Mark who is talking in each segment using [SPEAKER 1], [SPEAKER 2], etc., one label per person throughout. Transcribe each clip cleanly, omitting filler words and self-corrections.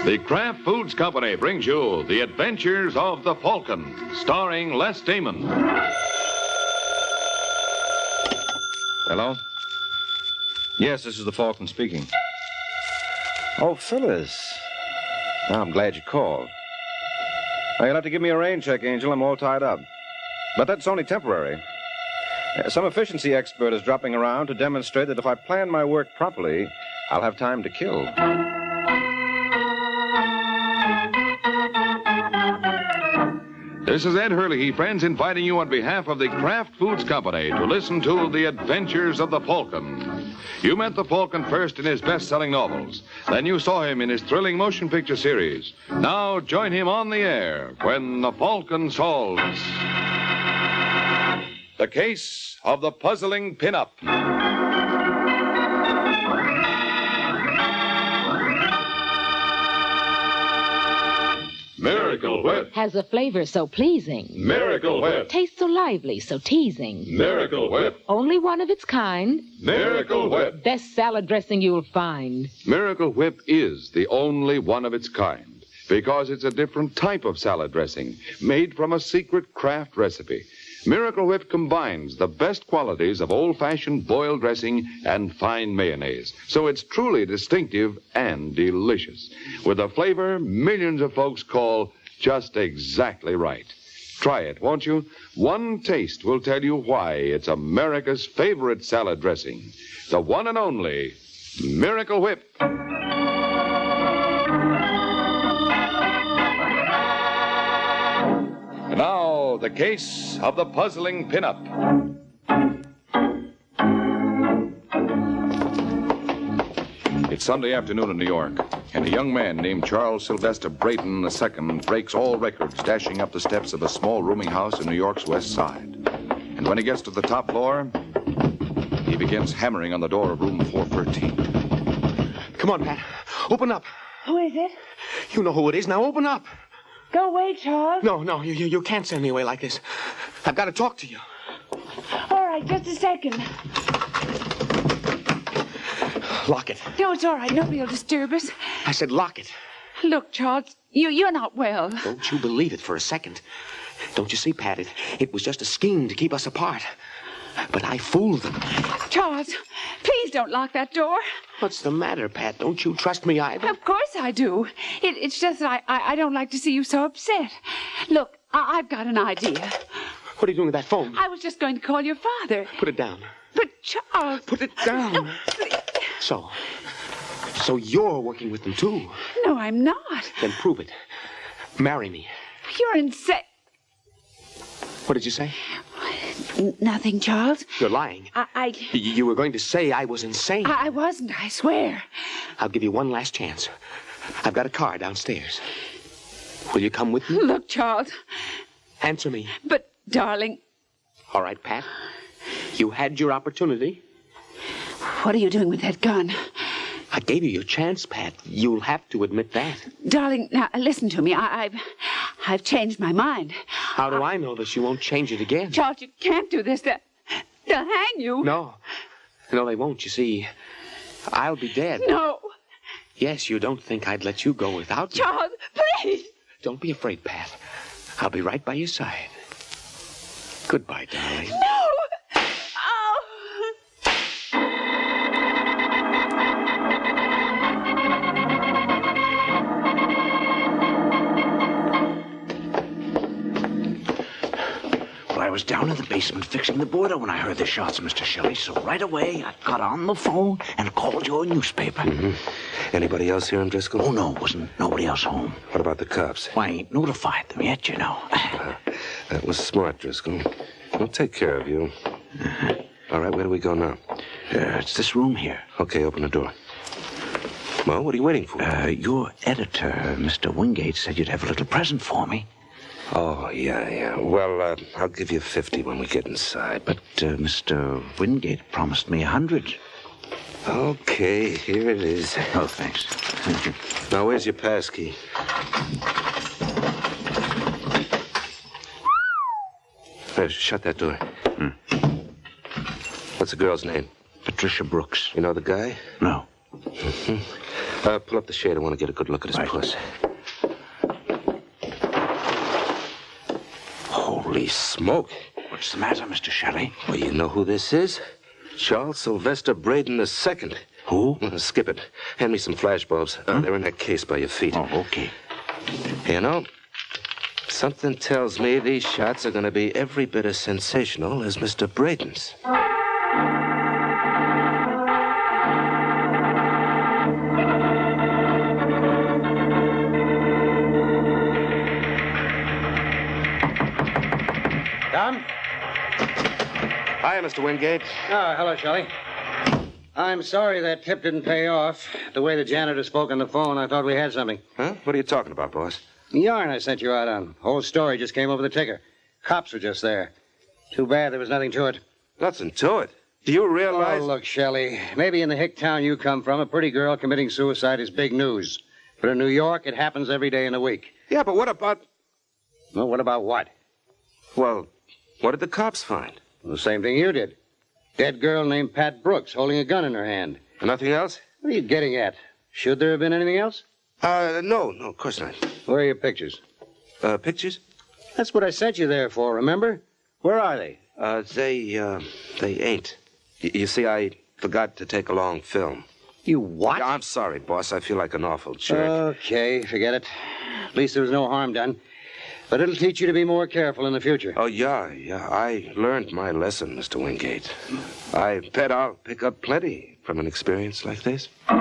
[SPEAKER 1] The Kraft Foods Company brings you The Adventures of the Falcon, starring Les Damon.
[SPEAKER 2] Hello? Yes, this is the Falcon speaking. Oh, Phyllis. Oh, I'm glad you called. Now, you'll have to give me a rain check, Angel. I'm all tied up. But that's only temporary. Some efficiency expert is dropping around to demonstrate that if I plan my work properly, I'll have time to kill.
[SPEAKER 1] This is Ed Hurley, friends, inviting you on behalf of the Kraft Foods Company to listen to The Adventures of the Falcon. You met the Falcon first in his best-selling novels. Then you saw him in his thrilling motion picture series. Now join him on the air when the Falcon solves the case of the puzzling Pinup. Miracle Whip.
[SPEAKER 3] Has a flavor so pleasing.
[SPEAKER 1] Miracle Whip.
[SPEAKER 3] Tastes so lively, so teasing.
[SPEAKER 1] Miracle Whip.
[SPEAKER 3] Only one of its kind.
[SPEAKER 1] Miracle Whip.
[SPEAKER 3] Best salad dressing you'll find.
[SPEAKER 1] Miracle Whip is the only one of its kind because it's a different type of salad dressing made from a secret Kraft recipe. Miracle Whip combines the best qualities of old-fashioned boiled dressing and fine mayonnaise, so it's truly distinctive and delicious, with a flavor millions of folks call just exactly right. Try it, won't you? One taste will tell you why it's America's favorite salad dressing, the one and only Miracle Whip. And now, the case of the puzzling Pinup. It's Sunday afternoon in New York, and a young man named Charles Sylvester Brayton II breaks all records dashing up the steps of a small rooming house in New York's West Side. And when he gets to the top floor, he begins hammering on the door of room 413.
[SPEAKER 4] Come on, Pat. Open up.
[SPEAKER 5] Who is it?
[SPEAKER 4] You know who it is. Now open up.
[SPEAKER 5] Go away, Charles.
[SPEAKER 4] No, you can't send me away like this. I've got to talk to you.
[SPEAKER 5] All right, just a second.
[SPEAKER 4] Lock it.
[SPEAKER 5] No, it's all right. Nobody will disturb us.
[SPEAKER 4] I said lock it.
[SPEAKER 5] Look, Charles, you're not well.
[SPEAKER 4] Don't you believe it for a second. Don't you see, Pat, it was just a scheme to keep us apart. But I fooled them.
[SPEAKER 5] Charles, please don't lock that door.
[SPEAKER 4] What's the matter, Pat? Don't you trust me either?
[SPEAKER 5] Of course I do. It's just that I don't like to see you so upset. Look, I've got an idea.
[SPEAKER 4] What are you doing with that phone?
[SPEAKER 5] I was just going to call your father.
[SPEAKER 4] Put it down.
[SPEAKER 5] But, Charles...
[SPEAKER 4] Put it down.
[SPEAKER 5] No,
[SPEAKER 4] So you're working with them, too?
[SPEAKER 5] No, I'm not.
[SPEAKER 4] Then prove it. Marry me.
[SPEAKER 5] You're insane.
[SPEAKER 4] What did you say?
[SPEAKER 5] Nothing, Charles.
[SPEAKER 4] You're lying. You were going to say I was insane.
[SPEAKER 5] I wasn't, I swear.
[SPEAKER 4] I'll give you one last chance. I've got a car downstairs. Will you come with me?
[SPEAKER 5] Look, Charles.
[SPEAKER 4] Answer me.
[SPEAKER 5] But, darling...
[SPEAKER 4] All right, Pat. You had your opportunity.
[SPEAKER 5] What are you doing with that gun?
[SPEAKER 4] I gave you your chance, Pat. You'll have to admit that.
[SPEAKER 5] Darling, now, listen to me. I've changed my mind.
[SPEAKER 4] How do I know that you won't change it again?
[SPEAKER 5] Charles, you can't do this. They'll hang you.
[SPEAKER 4] No, they won't. You see, I'll be dead.
[SPEAKER 5] No.
[SPEAKER 4] Yes, you don't think I'd let you go without me.
[SPEAKER 5] Charles, please.
[SPEAKER 4] Don't be afraid, Pat. I'll be right by your side. Goodbye, darling.
[SPEAKER 5] No. Oh.
[SPEAKER 6] I was down in the basement fixing the boiler when I heard the shots, Mr. Shelley. So right away, I got on the phone and called your newspaper.
[SPEAKER 7] Mm-hmm. Anybody else here in Driscoll?
[SPEAKER 6] Oh, no, wasn't nobody else home.
[SPEAKER 7] What about the cops?
[SPEAKER 6] Well, I ain't notified them yet, you know.
[SPEAKER 7] That was smart, Driscoll. We'll take care of you. All right, where do we go now?
[SPEAKER 6] It's this room here.
[SPEAKER 7] Okay, open the door. Well, what are you waiting for?
[SPEAKER 6] Your editor, Mr. Wingate, said you'd have a little present for me.
[SPEAKER 7] Oh, yeah. Well, I'll give you 50 when we get inside.
[SPEAKER 6] But Mr. Wingate promised me 100.
[SPEAKER 7] Okay, here it is.
[SPEAKER 6] Oh, thanks. Thank you.
[SPEAKER 7] Now, where's your pass key? Hey, shut that door. What's the girl's name?
[SPEAKER 6] Patricia Brooks.
[SPEAKER 7] You know the guy?
[SPEAKER 6] No.
[SPEAKER 7] Pull up the shade. I want to get a good look at his puss. Holy smoke.
[SPEAKER 6] What's the matter, Mr. Shelley?
[SPEAKER 7] Well, you know who this is? Charles Sylvester Braden II.
[SPEAKER 6] Who?
[SPEAKER 7] Skip it. Hand me some flash bulbs. They're in that case by your feet.
[SPEAKER 6] Oh, okay.
[SPEAKER 7] You know, something tells me these shots are going to be every bit as sensational as Mr. Braden's.
[SPEAKER 8] Tom?
[SPEAKER 7] Hi, Mr. Wingate.
[SPEAKER 8] Oh, hello, Shelley. I'm sorry that tip didn't pay off. The way the janitor spoke on the phone, I thought we had something.
[SPEAKER 7] Huh? What are you talking about, boss?
[SPEAKER 8] The yarn I sent you out on. Whole story just came over the ticker. Cops were just there. Too bad there was nothing to it.
[SPEAKER 7] Nothing to it. Do you realize...
[SPEAKER 8] Oh, look, Shelley. Maybe in the hick town you come from, a pretty girl committing suicide is big news. But in New York, it happens every day in the week.
[SPEAKER 7] Yeah, but what about...
[SPEAKER 8] Well, what about what?
[SPEAKER 7] Well, what did the cops find?
[SPEAKER 8] The same thing you did. Dead girl named Pat Brooks holding a gun in her hand.
[SPEAKER 7] Nothing else?
[SPEAKER 8] What are you getting at? Should there have been anything else?
[SPEAKER 7] No, of course not.
[SPEAKER 8] Where are your pictures?
[SPEAKER 7] Pictures?
[SPEAKER 8] That's what I sent you there for, remember? Where are they?
[SPEAKER 7] They ain't. You see, I forgot to take along film.
[SPEAKER 8] You what?
[SPEAKER 7] Yeah, I'm sorry, boss. I feel like an awful jerk.
[SPEAKER 8] Okay, forget it. At least there was no harm done. But it'll teach you to be more careful in the future.
[SPEAKER 7] Oh, yeah. I learned my lesson, Mr. Wingate. I bet I'll pick up plenty from an experience like this. We're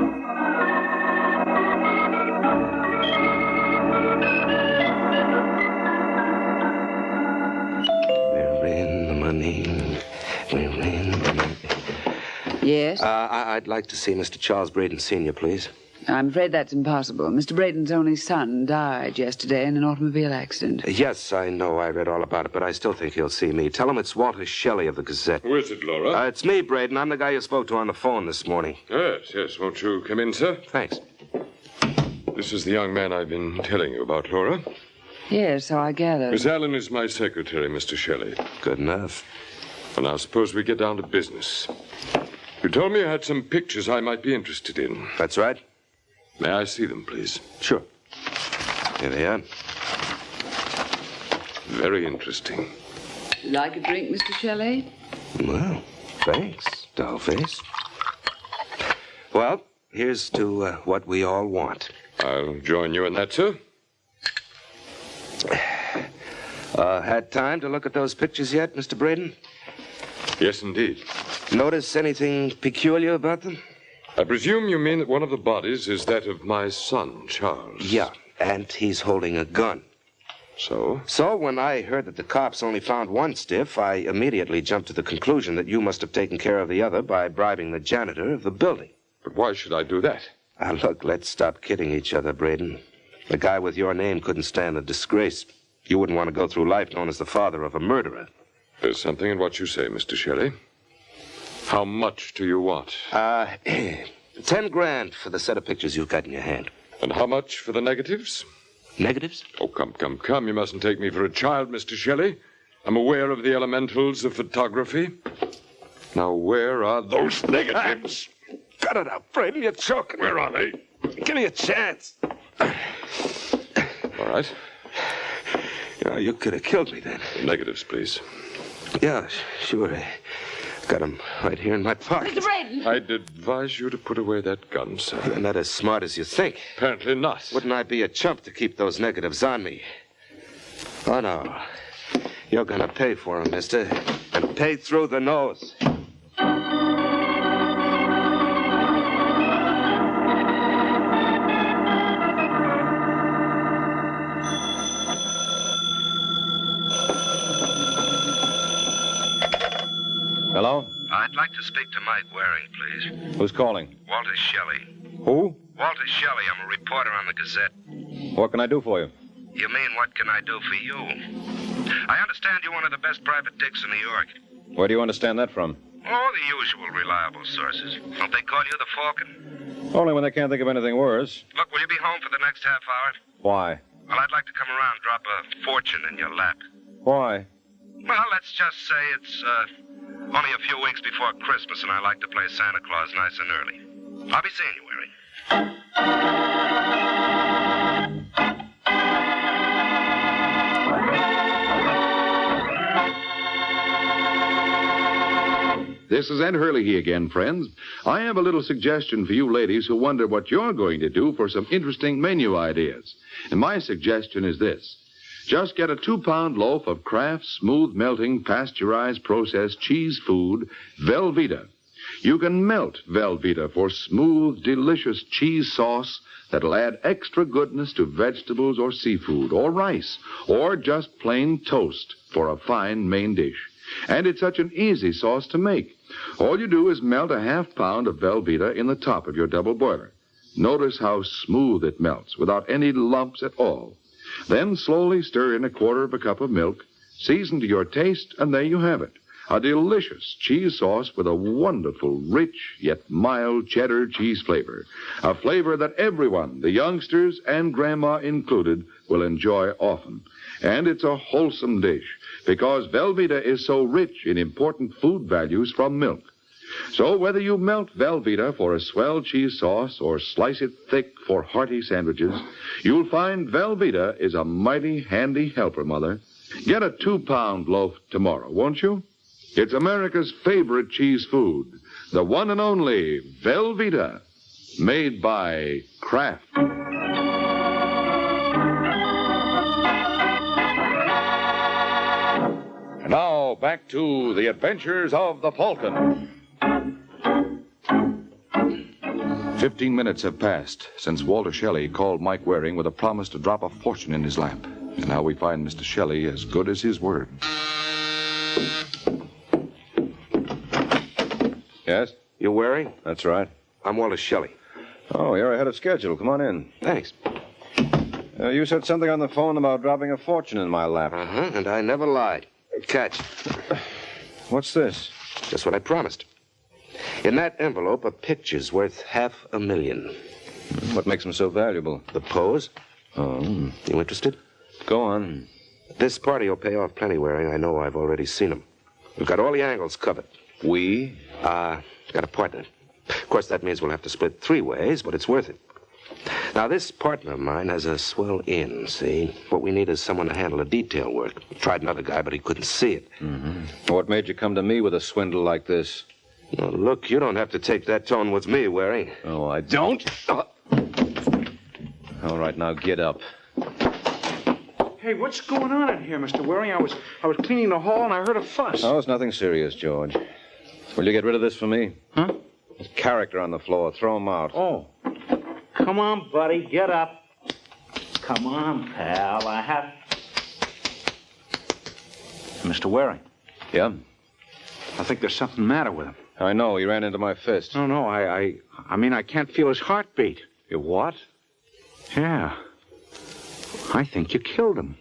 [SPEAKER 7] in the money. We're in the money.
[SPEAKER 9] Yes?
[SPEAKER 7] I'd like to see Mr. Charles Braden Sr., please.
[SPEAKER 9] I'm afraid that's impossible. Mr. Braden's only son died yesterday in an automobile accident.
[SPEAKER 7] Yes, I know. I read all about it, but I still think he'll see me. Tell him it's Walter Shelley of the Gazette.
[SPEAKER 1] Who is it, Laura?
[SPEAKER 7] It's me, Braden. I'm the guy you spoke to on the phone this morning.
[SPEAKER 1] Yes. Won't you come in, sir?
[SPEAKER 7] Thanks.
[SPEAKER 1] This is the young man I've been telling you about, Laura.
[SPEAKER 9] Yes, so I gather.
[SPEAKER 1] Miss Allen is my secretary, Mr. Shelley.
[SPEAKER 7] Good enough.
[SPEAKER 1] Well, now, suppose we get down to business. You told me you had some pictures I might be interested in.
[SPEAKER 7] That's right.
[SPEAKER 1] May I see them, please?
[SPEAKER 7] Sure. Here they are.
[SPEAKER 1] Very interesting.
[SPEAKER 9] Like a drink, Mr. Shelley?
[SPEAKER 7] Well, thanks, dollface. Well, here's to what we all want.
[SPEAKER 1] I'll join you in that, sir.
[SPEAKER 7] Had time to look at those pictures yet, Mr. Braden?
[SPEAKER 1] Yes, indeed.
[SPEAKER 7] Notice anything peculiar about them?
[SPEAKER 1] I presume you mean that one of the bodies is that of my son, Charles.
[SPEAKER 7] Yeah, and he's holding a gun.
[SPEAKER 1] So?
[SPEAKER 7] So when I heard that the cops only found one stiff, I immediately jumped to the conclusion that you must have taken care of the other by bribing the janitor of the building.
[SPEAKER 1] But why should I do that?
[SPEAKER 7] Look, let's stop kidding each other, Braden. A guy with your name couldn't stand the disgrace. You wouldn't want to go through life known as the father of a murderer.
[SPEAKER 1] There's something in what you say, Mr. Shelley. How much do you want?
[SPEAKER 7] 10 grand for the set of pictures you've got in your hand.
[SPEAKER 1] And how much for the negatives?
[SPEAKER 7] Negatives?
[SPEAKER 1] Oh, come. You mustn't take me for a child, Mr. Shelley. I'm aware of the elementals of photography. Now, where are those negatives?
[SPEAKER 7] Cut it out, Braden. You're choking.
[SPEAKER 1] Where are they?
[SPEAKER 7] Give me a chance.
[SPEAKER 1] All right.
[SPEAKER 7] You could have killed me then.
[SPEAKER 1] The negatives, please.
[SPEAKER 7] Yeah, sure. Got them right here in my pocket.
[SPEAKER 9] Mr. Braden!
[SPEAKER 1] I'd advise you to put away that gun, sir.
[SPEAKER 7] You're not as smart as you think.
[SPEAKER 1] Apparently not.
[SPEAKER 7] Wouldn't I be a chump to keep those negatives on me? Oh, no. You're gonna pay for them, mister. And pay through the nose.
[SPEAKER 2] Hello?
[SPEAKER 7] I'd like to speak to Mike Waring, please.
[SPEAKER 2] Who's calling?
[SPEAKER 7] Walter Shelley.
[SPEAKER 2] Who?
[SPEAKER 7] Walter Shelley. I'm a reporter on the Gazette.
[SPEAKER 2] What can I do for you?
[SPEAKER 7] You mean, what can I do for you? I understand you're one of the best private dicks in New York.
[SPEAKER 2] Where do you understand that from?
[SPEAKER 7] Oh, the usual reliable sources. Don't they call you the Falcon?
[SPEAKER 2] Only when they can't think of anything worse.
[SPEAKER 7] Look, will you be home for the next half hour?
[SPEAKER 2] Why?
[SPEAKER 7] Well, I'd like to come around and drop a fortune in your lap.
[SPEAKER 2] Why?
[SPEAKER 7] Well, let's just say it's only a few weeks before Christmas, and I like to play Santa Claus nice and early. I'll be seeing you, Waring.
[SPEAKER 1] This is Ed Hurley again, friends. I have a little suggestion for you ladies who wonder what you're going to do for some interesting menu ideas. And my suggestion is this. Just get a 2-pound loaf of Kraft smooth melting pasteurized processed cheese food, Velveeta. You can melt Velveeta for smooth, delicious cheese sauce that'll add extra goodness to vegetables or seafood or rice or just plain toast for a fine main dish. And it's such an easy sauce to make. All you do is melt a 1/2 pound of Velveeta in the top of your double boiler. Notice how smooth it melts without any lumps at all. Then slowly stir in 1/4 cup of milk, season to your taste, and there you have it. A delicious cheese sauce with a wonderful, rich, yet mild cheddar cheese flavor. A flavor that everyone, the youngsters and Grandma included, will enjoy often. And it's a wholesome dish because Velveeta is so rich in important food values from milk. So whether you melt Velveeta for a swell cheese sauce or slice it thick for hearty sandwiches, you'll find Velveeta is a mighty handy helper, Mother. Get a 2-pound loaf tomorrow, won't you? It's America's favorite cheese food, the one and only Velveeta, made by Kraft. And now, back to the adventures of the Falcon. 15 minutes have passed since Walter Shelley called Mike Waring with a promise to drop a fortune in his lap. And now we find Mr. Shelley as good as his word.
[SPEAKER 2] Yes?
[SPEAKER 7] You Waring?
[SPEAKER 2] That's right.
[SPEAKER 7] I'm Walter Shelley.
[SPEAKER 2] Oh, you're ahead of schedule. Come on in.
[SPEAKER 7] Thanks.
[SPEAKER 2] You said something on the phone about dropping a fortune in my lap.
[SPEAKER 7] Uh-huh, and I never lied. Catch.
[SPEAKER 2] What's this?
[SPEAKER 7] Just what I promised. In that envelope are pictures worth $500,000.
[SPEAKER 2] What makes them so valuable?
[SPEAKER 7] The pose.
[SPEAKER 2] Oh.
[SPEAKER 7] You interested?
[SPEAKER 2] Go on.
[SPEAKER 7] This party will pay off plenty, Waring. I know. I've already seen them. We've got all the angles covered.
[SPEAKER 2] We?
[SPEAKER 7] Got a partner. Of course, that means we'll have to split 3 ways, but it's worth it. Now, this partner of mine has a swell in, see? What we need is someone to handle the detail work. Tried another guy, but he couldn't see it.
[SPEAKER 2] Mm-hmm. What made you come to me with a swindle like this?
[SPEAKER 7] Now, look, you don't have to take that tone with me, Waring.
[SPEAKER 2] Oh, I don't? All right, now get up.
[SPEAKER 6] Hey, what's going on in here, Mr. Waring? I was cleaning the hall and I heard a fuss.
[SPEAKER 2] Oh, it's nothing serious, George. Will you get rid of this for me?
[SPEAKER 6] Huh?
[SPEAKER 2] There's character on the floor. Throw him out.
[SPEAKER 6] Oh. Come on, buddy. Get up. Come on, pal. I have... Mr. Waring.
[SPEAKER 2] Yeah?
[SPEAKER 6] I think there's something the matter with him.
[SPEAKER 2] I know. He ran into my fist.
[SPEAKER 6] No. I mean, I can't feel his heartbeat.
[SPEAKER 2] You what?
[SPEAKER 6] Yeah. I think you killed him.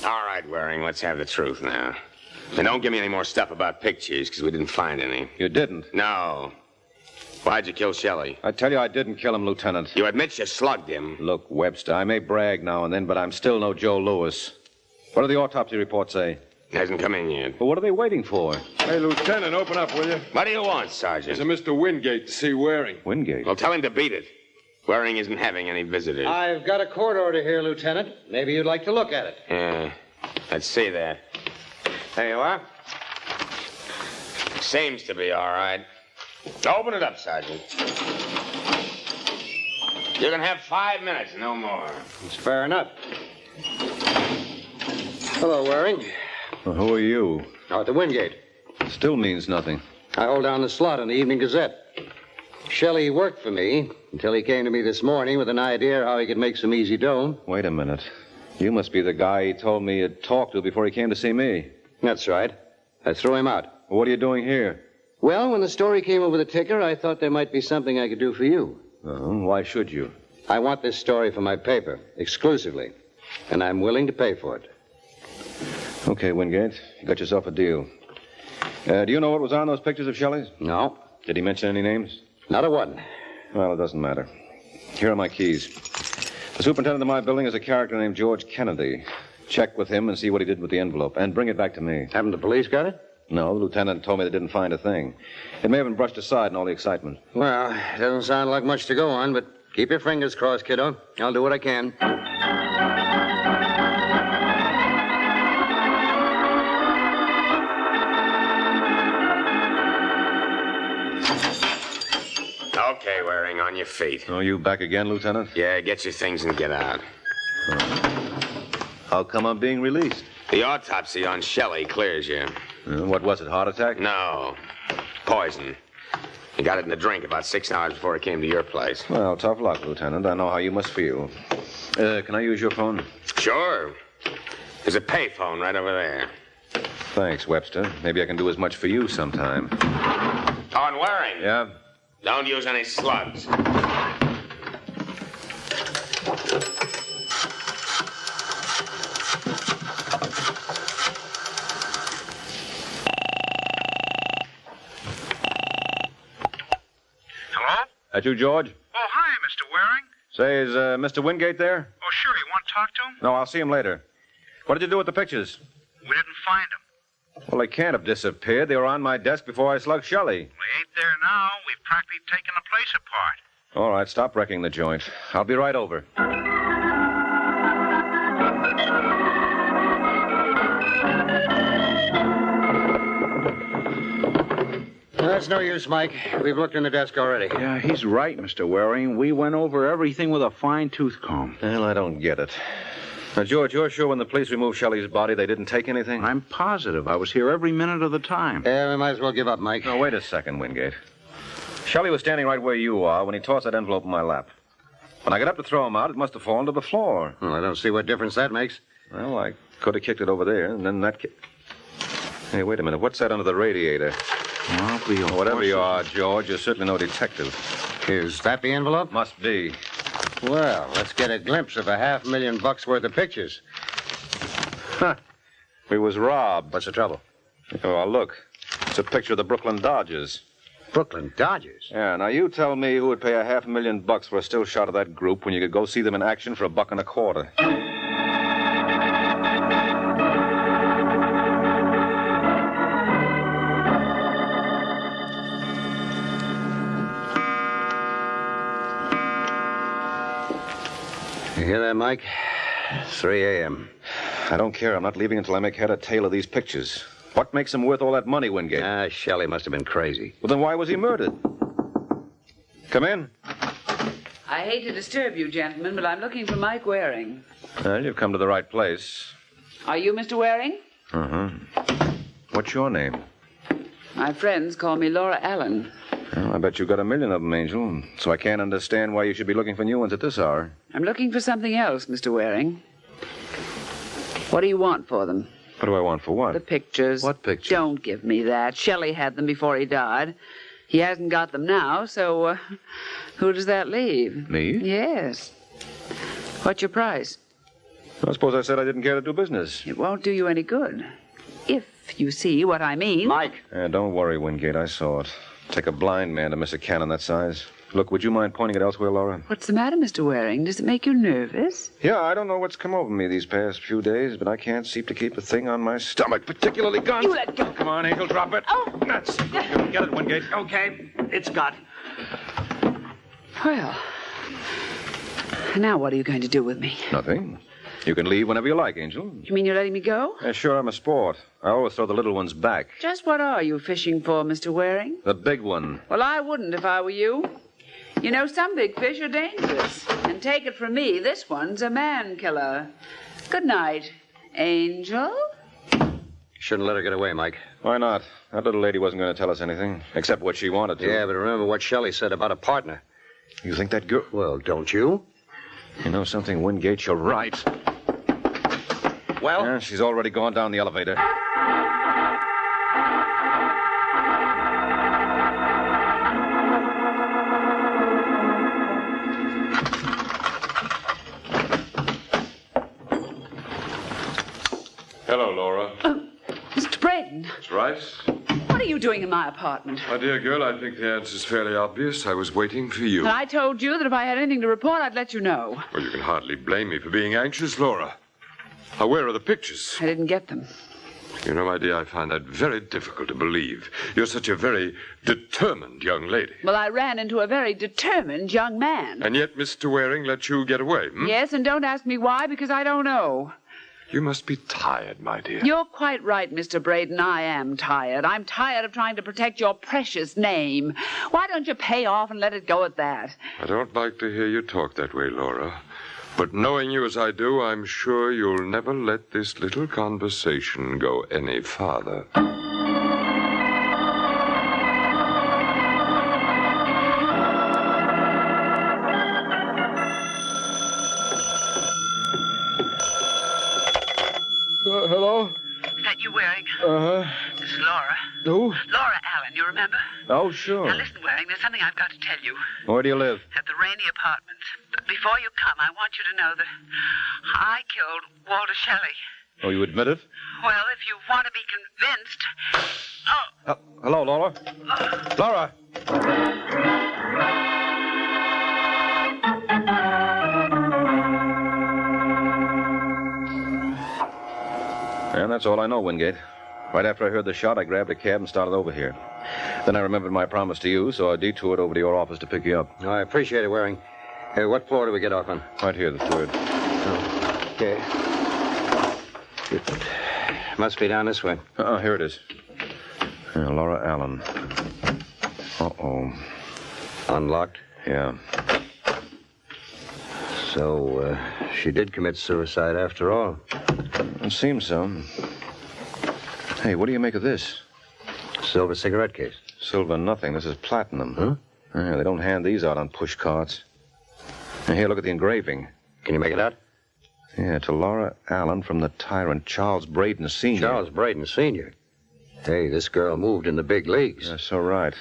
[SPEAKER 10] All right, Waring, let's have the truth now. And don't give me any more stuff about pictures, because we didn't find any.
[SPEAKER 2] You didn't?
[SPEAKER 10] No. Why'd you kill Shelley?
[SPEAKER 2] I tell you, I didn't kill him, Lieutenant.
[SPEAKER 10] You admit you slugged him.
[SPEAKER 2] Look, Webster, I may brag now and then, but I'm still no Joe Louis. What do the autopsy reports say?
[SPEAKER 10] Hasn't come in yet.
[SPEAKER 2] But what are they waiting for?
[SPEAKER 11] Hey, Lieutenant, open up, will you?
[SPEAKER 10] What do you want, Sergeant?
[SPEAKER 11] There's a Mr. Wingate to see Waring.
[SPEAKER 2] Wingate?
[SPEAKER 10] Well, tell him to beat it. Waring isn't having any visitors.
[SPEAKER 8] I've got a court order here, Lieutenant. Maybe you'd like to look at it.
[SPEAKER 10] Yeah, let's see that. There you are. Seems to be all right. Open it up, Sergeant. You can have 5 minutes, no more.
[SPEAKER 8] It's fair enough. Hello, Waring.
[SPEAKER 2] Well, who are you?
[SPEAKER 8] Arthur Wingate.
[SPEAKER 2] Still means nothing.
[SPEAKER 8] I hold down the slot in the Evening Gazette. Shelley worked for me until he came to me this morning with an idea how he could make some easy dough.
[SPEAKER 2] Wait a minute. You must be the guy he told me he'd talk to before he came to see me.
[SPEAKER 8] That's right. I threw him out.
[SPEAKER 2] What are you doing here?
[SPEAKER 8] Well, when the story came over the ticker, I thought there might be something I could do for you.
[SPEAKER 2] Oh, why should you?
[SPEAKER 8] I want this story for my paper, exclusively. And I'm willing to pay for it.
[SPEAKER 2] Okay, Wingate. You got yourself a deal. Do you know what was on those pictures of Shelley's?
[SPEAKER 8] No.
[SPEAKER 2] Did he mention any names?
[SPEAKER 8] Not a one.
[SPEAKER 2] Well, it doesn't matter. Here are my keys. The superintendent of my building is a character named George Kennedy. Check with him and see what he did with the envelope, and bring it back to me.
[SPEAKER 8] Haven't the police got it?
[SPEAKER 2] No, the lieutenant told me they didn't find a thing. It may have been brushed aside in all the excitement.
[SPEAKER 8] Well, it doesn't sound like much to go on, but keep your fingers crossed, kiddo. I'll do what I can.
[SPEAKER 10] Okay, Waring, on your feet.
[SPEAKER 2] Oh, you back again, Lieutenant?
[SPEAKER 10] Yeah, get your things and get out.
[SPEAKER 2] How come I'm being released?
[SPEAKER 10] The autopsy on Shelley clears you.
[SPEAKER 2] What was it, heart attack?
[SPEAKER 10] No. Poison. You got it in the drink about 6 hours before it came to your place.
[SPEAKER 2] Well, tough luck, Lieutenant. I know how you must feel. Can I use your phone?
[SPEAKER 10] Sure. There's a payphone right over there.
[SPEAKER 2] Thanks, Webster. Maybe I can do as much for you sometime.
[SPEAKER 10] Oh, and Waring.
[SPEAKER 2] Yeah?
[SPEAKER 10] Don't use any slugs.
[SPEAKER 2] That you, George?
[SPEAKER 12] Oh, hi, Mr. Waring.
[SPEAKER 2] Say, is Mr. Wingate there?
[SPEAKER 12] Oh, sure. You want to talk to him?
[SPEAKER 2] No, I'll see him later. What did you do with the pictures?
[SPEAKER 12] We didn't find him.
[SPEAKER 2] Well, they can't have disappeared. They were on my desk before I slugged Shelley.
[SPEAKER 12] We ain't there now. We've practically taken the place apart.
[SPEAKER 2] All right, stop wrecking the joint. I'll be right over.
[SPEAKER 8] That's no use, Mike. We've looked in the desk already.
[SPEAKER 6] Yeah, he's right, Mr. Waring. We went over everything with a fine-tooth comb.
[SPEAKER 2] Well, I don't get it. Now, George, you're sure when the police removed Shelley's body, they didn't take anything?
[SPEAKER 6] I'm positive. I was here every minute of the time.
[SPEAKER 8] Yeah, we might as well give up, Mike.
[SPEAKER 2] No, wait a second, Wingate. Shelley was standing right where you are when he tossed that envelope in my lap. When I got up to throw him out, it must have fallen to the floor.
[SPEAKER 8] Well, I don't see what difference that makes.
[SPEAKER 2] Well, I could have kicked it over there, and then that... Hey, wait a minute. What's that under the radiator? Whatever you are, George, you're certainly no detective.
[SPEAKER 8] Is that the envelope?
[SPEAKER 2] Must be.
[SPEAKER 8] Well, let's get a glimpse of $500,000 worth of pictures.
[SPEAKER 2] Huh. We was robbed.
[SPEAKER 8] What's the trouble?
[SPEAKER 2] Oh, look. It's a picture of the Brooklyn Dodgers.
[SPEAKER 8] Brooklyn Dodgers?
[SPEAKER 2] Yeah, now you tell me who would pay $500,000 for a still shot of that group when you could go see them in action for $1.25.
[SPEAKER 8] You hear that, Mike? 3 a.m.
[SPEAKER 2] I don't care. I'm not leaving until I make head or tail of these pictures. What makes him worth all that money, Wingate?
[SPEAKER 8] Shelley must have been crazy.
[SPEAKER 2] Well, then why was he murdered? Come in.
[SPEAKER 9] I hate to disturb you, gentlemen, but I'm looking for Mike Waring.
[SPEAKER 2] Well, you've come to the right place.
[SPEAKER 9] Are you Mr. Waring?
[SPEAKER 2] Uh-huh. What's your name?
[SPEAKER 9] My friends call me Laura Allen.
[SPEAKER 2] Well, I bet you've got 1 million of them, Angel. So I can't understand why you should be looking for new ones at this hour.
[SPEAKER 9] I'm looking for something else, Mr. Waring. What do you want for them?
[SPEAKER 2] What do I want for what?
[SPEAKER 9] The pictures.
[SPEAKER 2] What pictures?
[SPEAKER 9] Don't give me that. Shelley had them before he died. He hasn't got them now, so who does that leave?
[SPEAKER 2] Me?
[SPEAKER 9] Yes. What's your price?
[SPEAKER 2] I suppose I said I didn't care to do business.
[SPEAKER 9] It won't do you any good. If you see what I mean.
[SPEAKER 8] Mike.
[SPEAKER 2] Don't worry, Wingate. I saw it. Take a blind man to miss a cannon that size. Look, would you mind pointing it elsewhere, Laura?
[SPEAKER 9] What's the matter, Mr. Waring? Does it make you nervous?
[SPEAKER 2] Yeah, I don't know what's come over me these past few days, but I can't seem to keep a thing on my stomach, particularly guns.
[SPEAKER 9] You let go.
[SPEAKER 2] Come on, Angel, drop it.
[SPEAKER 9] Oh.
[SPEAKER 2] That's it. Get it, Wingate.
[SPEAKER 6] Okay, it's got.
[SPEAKER 9] Well, now what are you going to do with me?
[SPEAKER 2] Nothing. You can leave whenever you like, Angel.
[SPEAKER 9] You mean you're letting me go?
[SPEAKER 2] Sure, I'm a sport. I always throw the little ones back.
[SPEAKER 9] Just what are you fishing for, Mr. Waring?
[SPEAKER 2] The big one.
[SPEAKER 9] Well, I wouldn't if I were you. You know, some big fish are dangerous. And take it from me, this one's a man killer. Good night, Angel.
[SPEAKER 8] Shouldn't let her get away, Mike.
[SPEAKER 2] Why not? That little lady wasn't going to tell us anything, except what she wanted to.
[SPEAKER 8] Yeah, but remember what Shelley said about a partner.
[SPEAKER 2] You think that girl...
[SPEAKER 8] Well, don't you?
[SPEAKER 2] You know something, Wingate? You're right.
[SPEAKER 6] Well?
[SPEAKER 2] Yeah, she's already gone down the elevator.
[SPEAKER 11] Hello, Laura.
[SPEAKER 9] Mr. Braden,
[SPEAKER 11] That's right.
[SPEAKER 9] what are you doing in my apartment?
[SPEAKER 11] My dear girl, I think the answer's fairly obvious. I was waiting for you.
[SPEAKER 9] And I told you that if I had anything to report, I'd let you know.
[SPEAKER 11] Well, you can hardly blame me for being anxious, Laura. Where are the pictures?
[SPEAKER 9] I didn't get them.
[SPEAKER 11] You know, my dear, I find that very difficult to believe. You're such a very determined young lady.
[SPEAKER 9] Well, I ran into a very determined young man.
[SPEAKER 11] And yet Mr. Waring let you get away, hmm?
[SPEAKER 9] Yes, and don't ask me why, because I don't know.
[SPEAKER 11] You must be tired, my dear.
[SPEAKER 9] You're quite right, Mr. Braden. I am tired. I'm tired of trying to protect your precious name. Why don't you pay off and let it go at that?
[SPEAKER 11] I don't like to hear you talk that way, Laura. But knowing you as I do, I'm sure you'll never let this little conversation go any farther.
[SPEAKER 13] Hello?
[SPEAKER 12] Is that you, Waring?
[SPEAKER 13] Uh-huh.
[SPEAKER 12] This is Laura.
[SPEAKER 13] Who?
[SPEAKER 12] Laura Allen, you remember?
[SPEAKER 13] Oh, sure.
[SPEAKER 12] Now listen, Waring, there's something I've got to tell you.
[SPEAKER 2] Where do you live?
[SPEAKER 12] At the Rainey Apartments. But before you come, I want you to know that I killed Walter Shelley.
[SPEAKER 2] Oh, you admit it?
[SPEAKER 12] Well, if you want to be convinced... Oh!
[SPEAKER 2] Hello, Laura. Laura! And that's all I know, Wingate. Right after I heard the shot, I grabbed a cab and started over here. Then I remembered my promise to you, so I detoured over to your office to pick you up.
[SPEAKER 8] Oh, I appreciate it, Waring. Hey, what floor do we get off on?
[SPEAKER 2] Right here, the third.
[SPEAKER 8] Oh, okay. It must be down this way.
[SPEAKER 2] Here it is. Laura Allen. Uh-oh.
[SPEAKER 8] Unlocked?
[SPEAKER 2] Yeah.
[SPEAKER 8] So, she did commit suicide after all.
[SPEAKER 2] It seems so. Hey, what do you make of this?
[SPEAKER 8] Silver cigarette case.
[SPEAKER 2] Silver nothing. This is platinum.
[SPEAKER 8] Huh?
[SPEAKER 2] Yeah, they don't hand these out on push carts. And here, look at the engraving.
[SPEAKER 8] Can you make it out?
[SPEAKER 2] Yeah, to Laura Allen from the tyrant Charles Braden Sr.
[SPEAKER 8] Charles Braden Sr.? Hey, this girl moved in the big leagues.
[SPEAKER 2] That's so right.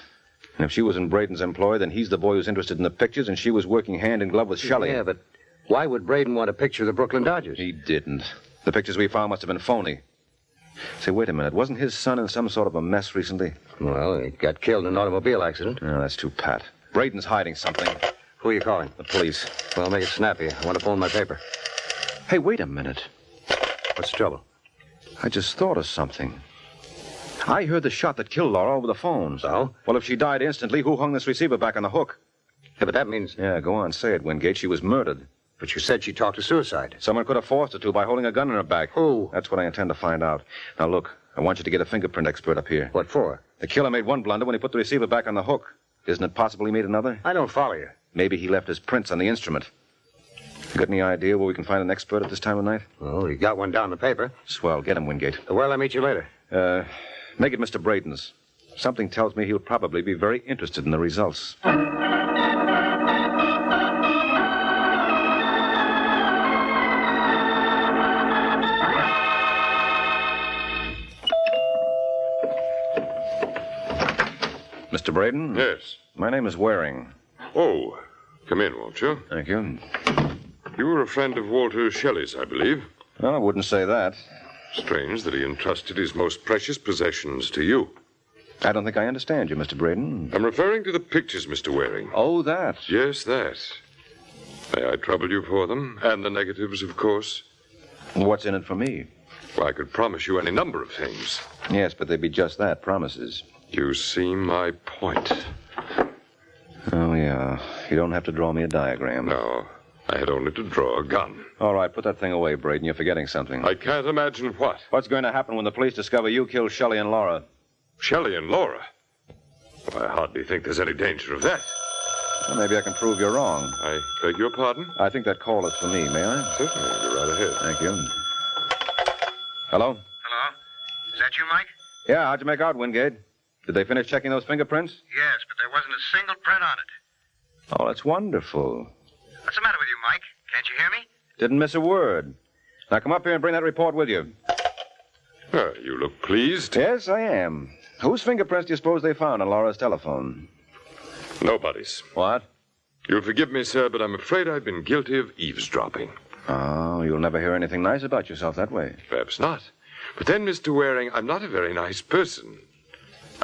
[SPEAKER 2] And if she was in Braden's employ, then he's the boy who's interested in the pictures, and she was working hand in glove with Shelley.
[SPEAKER 8] Yeah, but why would Braden want a picture of the Brooklyn Dodgers?
[SPEAKER 2] He didn't. The pictures we found must have been phony. Say, wait a minute. Wasn't his son in some sort of a mess recently?
[SPEAKER 8] Well, he got killed in an automobile accident.
[SPEAKER 2] No, that's too pat. Braden's hiding something.
[SPEAKER 8] Who are you calling?
[SPEAKER 2] The police.
[SPEAKER 8] Well, make it snappy. I want to phone my paper.
[SPEAKER 2] Hey, wait a minute.
[SPEAKER 8] What's the trouble?
[SPEAKER 2] I just thought of something. I heard the shot that killed Laura over the phone.
[SPEAKER 8] So?
[SPEAKER 2] Well, if she died instantly, who hung this receiver back on the hook?
[SPEAKER 8] Yeah, but that means...
[SPEAKER 2] Yeah, go on, say it, Wingate. She was murdered.
[SPEAKER 8] But you said she talked to suicide.
[SPEAKER 2] Someone could have forced her to by holding a gun in her back.
[SPEAKER 8] Who?
[SPEAKER 2] That's what I intend to find out. Now, look, I want you to get a fingerprint expert up here.
[SPEAKER 8] What for?
[SPEAKER 2] The killer made one blunder when he put the receiver back on the hook. Isn't it possible he made another?
[SPEAKER 8] I don't follow you.
[SPEAKER 2] Maybe he left his prints on the instrument. You got any idea where we can find an expert at this time of night?
[SPEAKER 8] Oh, you got one down the paper.
[SPEAKER 2] Swell. Get him, Wingate.
[SPEAKER 8] Well, I'll meet you later.
[SPEAKER 2] Make it Mr. Braden's. Something tells me he'll probably be very interested in the results. Mr. Braden?
[SPEAKER 11] Yes.
[SPEAKER 2] My name is Waring.
[SPEAKER 11] Oh, come in, won't you?
[SPEAKER 2] Thank you.
[SPEAKER 11] You were a friend of Walter Shelley's, I believe.
[SPEAKER 2] Well, I wouldn't say that.
[SPEAKER 11] Strange that he entrusted his most precious possessions to you.
[SPEAKER 2] I don't think I understand you, Mr. Braden.
[SPEAKER 11] I'm referring to the pictures, Mr. Waring.
[SPEAKER 2] Oh, that?
[SPEAKER 11] Yes, that. May I trouble you for them? And the negatives, of course.
[SPEAKER 2] What's in it for me?
[SPEAKER 11] Well, I could promise you any number of things.
[SPEAKER 2] Yes, but they'd be just that, promises.
[SPEAKER 11] You see my point.
[SPEAKER 2] Oh, yeah. You don't have to draw me a diagram.
[SPEAKER 11] No, I had only to draw a gun.
[SPEAKER 2] All right, put that thing away, Braden. You're forgetting something.
[SPEAKER 11] I can't imagine what.
[SPEAKER 2] What's going to happen when the police discover you killed Shelley and Laura?
[SPEAKER 11] Shelley and Laura? I hardly think there's any danger of that.
[SPEAKER 2] Well, maybe I can prove you're wrong.
[SPEAKER 11] I beg your pardon?
[SPEAKER 2] I think that call is for me, may I?
[SPEAKER 11] Certainly. Go right ahead.
[SPEAKER 2] Thank you. Hello?
[SPEAKER 12] Hello? Is that you, Mike?
[SPEAKER 2] Yeah, how'd you make out, Wingate? Did they finish checking those fingerprints?
[SPEAKER 12] Yes, but there wasn't a single print on it.
[SPEAKER 2] Oh, that's wonderful.
[SPEAKER 12] What's the matter with you, Mike? Can't you hear me?
[SPEAKER 2] Didn't miss a word. Now come up here and bring that report with you.
[SPEAKER 11] You look pleased.
[SPEAKER 2] Yes, I am. Whose fingerprints do you suppose they found on Laura's telephone?
[SPEAKER 11] Nobody's.
[SPEAKER 2] What?
[SPEAKER 11] You'll forgive me, sir, but I'm afraid I've been guilty of eavesdropping.
[SPEAKER 2] Oh, you'll never hear anything nice about yourself that way.
[SPEAKER 11] Perhaps not. But then, Mr. Waring, I'm not a very nice person.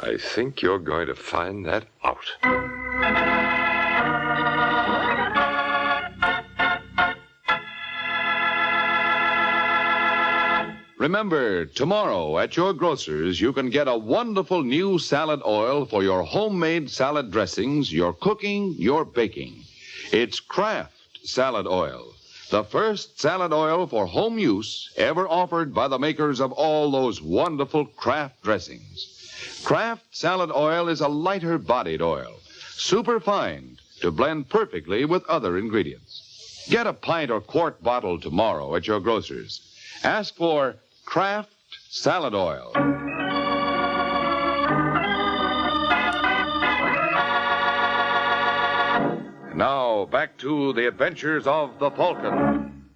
[SPEAKER 11] I think you're going to find that out.
[SPEAKER 1] Remember, tomorrow at your grocer's, you can get a wonderful new salad oil for your homemade salad dressings, your cooking, your baking. It's Kraft Salad Oil, the first salad oil for home use ever offered by the makers of all those wonderful Kraft dressings. Kraft Salad Oil is a lighter-bodied oil, superfine to blend perfectly with other ingredients. Get a pint or quart bottle tomorrow at your grocer's. Ask for Kraft Salad Oil. Now, back to the adventures of the Falcon.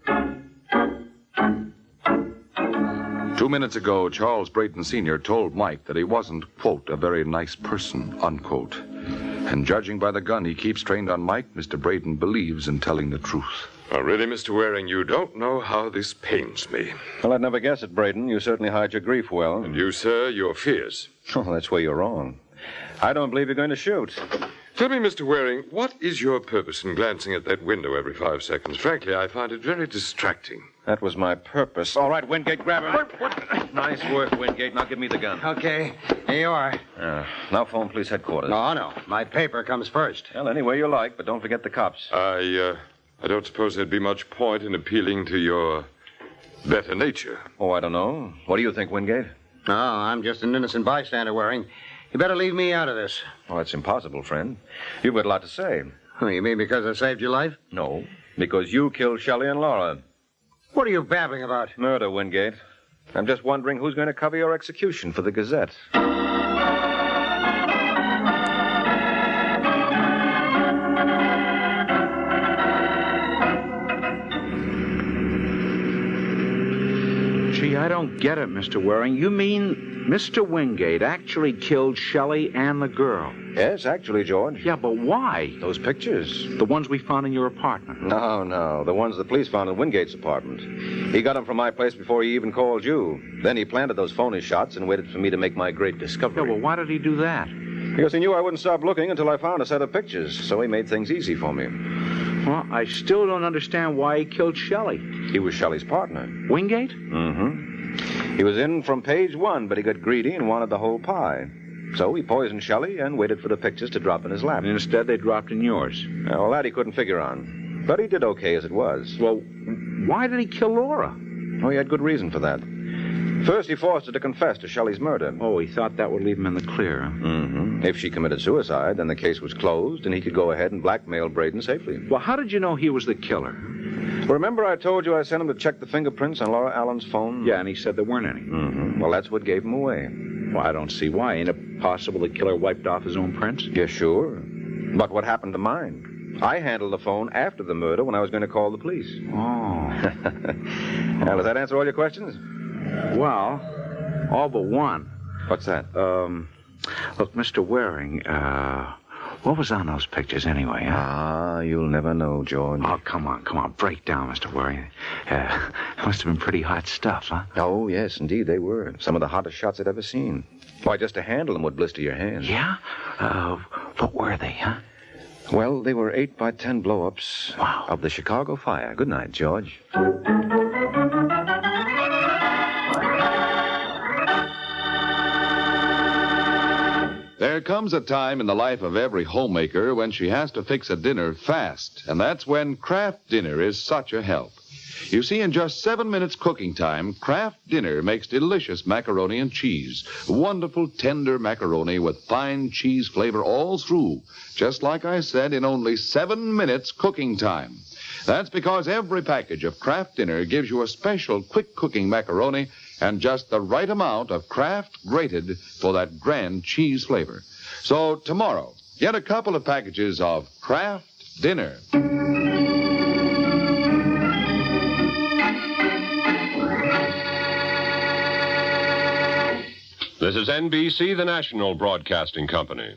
[SPEAKER 1] 2 minutes ago, Charles Brayton Sr. told Mike that he wasn't, quote, a very nice person, unquote. And judging by the gun he keeps trained on Mike, Mr. Brayton believes in telling the truth.
[SPEAKER 11] Oh, really, Mr. Waring, you don't know how this pains me.
[SPEAKER 2] Well, I'd never guess it, Brayton. You certainly hide your grief well.
[SPEAKER 11] And you, sir, your fears.
[SPEAKER 2] Oh, that's where you're wrong. I don't believe you're going to shoot.
[SPEAKER 11] Tell me, Mr. Waring, what is your purpose in glancing at that window every 5 seconds? Frankly, I find it very distracting.
[SPEAKER 2] That was my purpose. All right, Wingate, grab him. What? Nice work, Wingate. Now give me the gun.
[SPEAKER 8] Okay, here you are.
[SPEAKER 2] Now phone police headquarters.
[SPEAKER 8] No. My paper comes first.
[SPEAKER 2] Well, any way you like, but don't forget the cops.
[SPEAKER 11] I don't suppose there'd be much point in appealing to your better nature.
[SPEAKER 2] Oh, I don't know. What do you think, Wingate?
[SPEAKER 8] No, I'm just an innocent bystander, Waring. You better leave me out of this.
[SPEAKER 2] Oh, that's impossible, friend. You've got a lot to say.
[SPEAKER 8] Oh, you mean because I saved your life?
[SPEAKER 2] No, because you killed Shelley and Laura.
[SPEAKER 8] What are you babbling about?
[SPEAKER 2] Murder, Wingate. I'm just wondering who's going to cover your execution for the Gazette.
[SPEAKER 6] Gee, I don't get it, Mr. Waring. You mean Mr. Wingate actually killed Shelley and the girl?
[SPEAKER 2] Yes, actually, George.
[SPEAKER 6] Yeah, but why?
[SPEAKER 2] Those pictures.
[SPEAKER 6] The ones we found in your apartment.
[SPEAKER 2] No. The ones the police found in Wingate's apartment. He got them from my place before he even called you. Then he planted those phony shots and waited for me to make my great discovery.
[SPEAKER 6] Yeah, well, why did he do that?
[SPEAKER 2] Because he knew I wouldn't stop looking until I found a set of pictures, so he made things easy for me.
[SPEAKER 6] Well, I still don't understand why he killed Shelley.
[SPEAKER 2] He was Shelley's partner.
[SPEAKER 6] Wingate?
[SPEAKER 2] Mm-hmm. He was in from page one, but he got greedy and wanted the whole pie. So he poisoned Shelley and waited for the pictures to drop in his lap.
[SPEAKER 6] And instead, they dropped in yours.
[SPEAKER 2] Well, that he couldn't figure on. But he did okay as it was.
[SPEAKER 6] Well, why did he kill Laura?
[SPEAKER 2] Oh, he had good reason for that. First, he forced her to confess to Shelley's murder.
[SPEAKER 6] Oh, he thought that would leave him in the clear.
[SPEAKER 2] Mm-hmm. If she committed suicide, then the case was closed, and he could go ahead and blackmail Braden safely.
[SPEAKER 6] Well, how did you know he was the killer?
[SPEAKER 2] Remember I told you I sent him to check the fingerprints on Laura Allen's phone?
[SPEAKER 6] Yeah, and he said there weren't any.
[SPEAKER 2] Mm-hmm. Well, that's what gave him away.
[SPEAKER 6] Well, I don't see why. Ain't it possible the killer wiped off his own prints?
[SPEAKER 2] Yeah, sure. But what happened to mine? I handled the phone after the murder when I was going to call the police.
[SPEAKER 6] Oh.
[SPEAKER 2] Now, does that answer all your questions?
[SPEAKER 6] Well, all but one.
[SPEAKER 2] What's that?
[SPEAKER 6] Look, Mr. Waring, what was on those pictures anyway, huh?
[SPEAKER 2] Ah, you'll never know, George.
[SPEAKER 6] Oh, come on. Break down, Mr. Waring. Must have been pretty hot stuff, huh?
[SPEAKER 2] Oh, yes, indeed, they were. Some of the hottest shots I'd ever seen. Why, just to handle them would blister your hands.
[SPEAKER 6] Yeah? What were they, huh?
[SPEAKER 2] Well, they were 8 by 10 blow-ups
[SPEAKER 6] Wow.
[SPEAKER 2] of the Chicago fire. Good night, George.
[SPEAKER 1] There comes a time in the life of every homemaker when she has to fix a dinner fast, and that's when Kraft Dinner is such a help. You see, in just 7 minutes cooking time, Kraft Dinner makes delicious macaroni and cheese. Wonderful, tender macaroni with fine cheese flavor all through. Just like I said, in only 7 minutes cooking time. That's because every package of Kraft Dinner gives you a special quick cooking macaroni and just the right amount of Kraft grated for that grand cheese flavor. So tomorrow, get a couple of packages of Kraft Dinner.
[SPEAKER 14] This is NBC, the national broadcasting company.